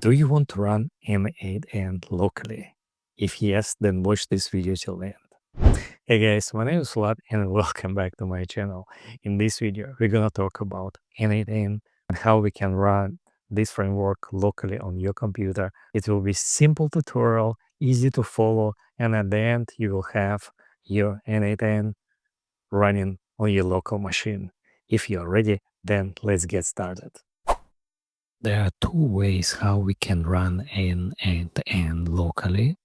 Do you want to run n8n locally? If yes, then watch this video till the end. Hey guys, my name is Vlad and welcome back to my channel. In this video, we're gonna talk about n8n and how we can run this framework locally on your computer. It will be simple tutorial, easy to follow, and at the end you will have your n8n running on your local machine. If you're ready, then let's get started. There are two ways how we can run n8n locally,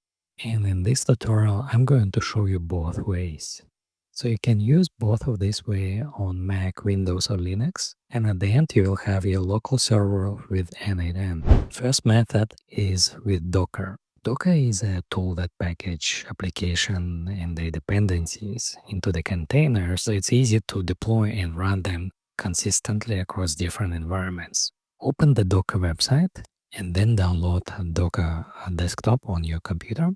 and in this tutorial I'm going to show you both ways. So you can use both of these way on Mac, Windows or Linux, and at the end you will have your local server with n8n. First method is with Docker. Docker is a tool that package application and their dependencies into the container, so it's easy to deploy and run them consistently across different environments. Open the Docker website and then download Docker desktop on your computer.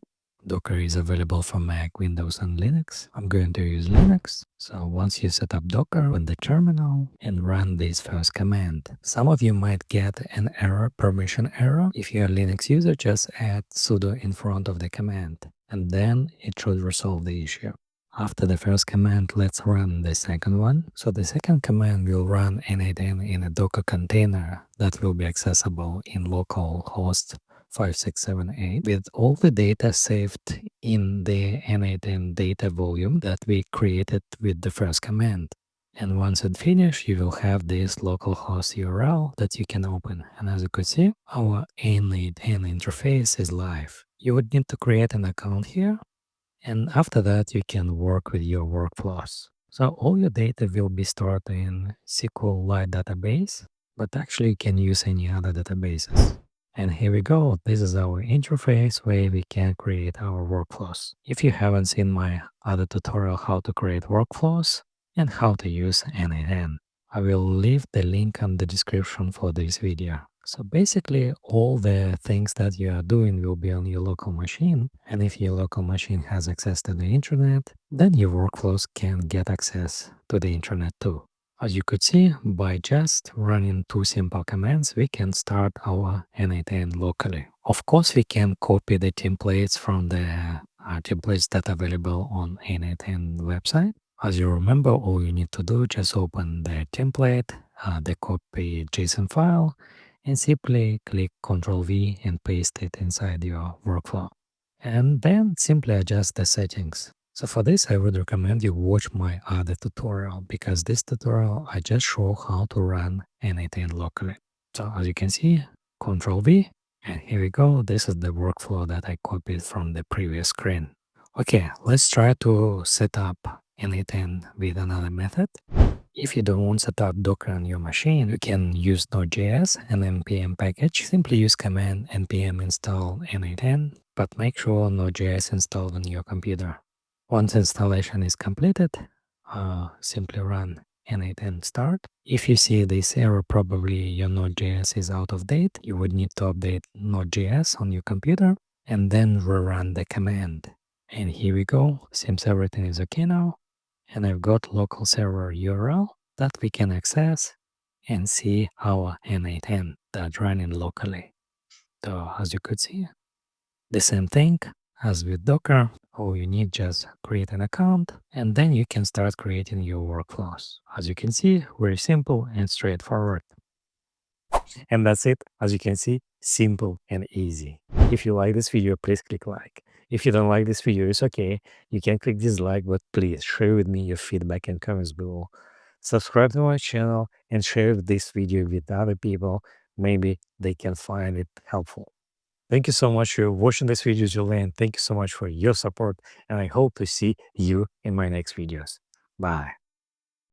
Docker is available for Mac, Windows, and Linux. I'm going to use Linux. So once you set up Docker, open the terminal and run this first command. Some of you might get an error, permission error. If you're a Linux user, just add sudo in front of the command, and then it should resolve the issue. After the first command, let's run the second one. So the second command will run n8n in a Docker container that will be accessible in localhost 5678 with all the data saved in the n8n data volume that we created with the first command. And once it's finished, you will have this localhost URL that you can open. And as you could see, our n8n interface is live. You would need to create an account here. And after that, you can work with your workflows. So all your data will be stored in SQLite database, but actually you can use any other databases. And here we go. This is our interface where we can create our workflows. If you haven't seen my other tutorial how to create workflows and how to use n8n, I will leave the link in the description for this video. So basically, all the things that you are doing will be on your local machine. And if your local machine has access to the internet, then your workflows can get access to the internet too. As you could see, by just running two simple commands, we can start our n8n locally. Of course, we can copy the templates from the templates that are available on n8n website. As you remember, all you need to do, just open the template, the copy JSON file, and simply click Ctrl+V and paste it inside your workflow. And then simply adjust the settings. So for this, I would recommend you watch my other tutorial, because this tutorial I just show how to run n8n locally. So as you can see, Ctrl+V, and here we go. This is the workflow that I copied from the previous screen. Okay, let's try to set up n8n with another method. If you don't want to set up Docker on your machine, you can use Node.js and npm package. Simply use command npm install n8n, but make sure Node.js installed on your computer. Once installation is completed, simply run n8n start. If you see this error, probably your Node.js is out of date. You would need to update Node.js on your computer and then rerun the command. And here we go. Seems everything is okay now. And I've got local server URL that we can access and see our n8n that's running locally. So as you could see, the same thing as with Docker. All you need just create an account, and then you can start creating your workflows. As you can see, very simple and straightforward. And that's it. As you can see, simple and easy. If you like this video, please click like. If you don't like this video, it's okay. You can click dislike, but please share with me your feedback and comments below. Subscribe to my channel and share this video with other people. Maybe they can find it helpful. Thank you so much for watching this video, Julian. Thank you so much for your support, and I hope to see you in my next videos. Bye.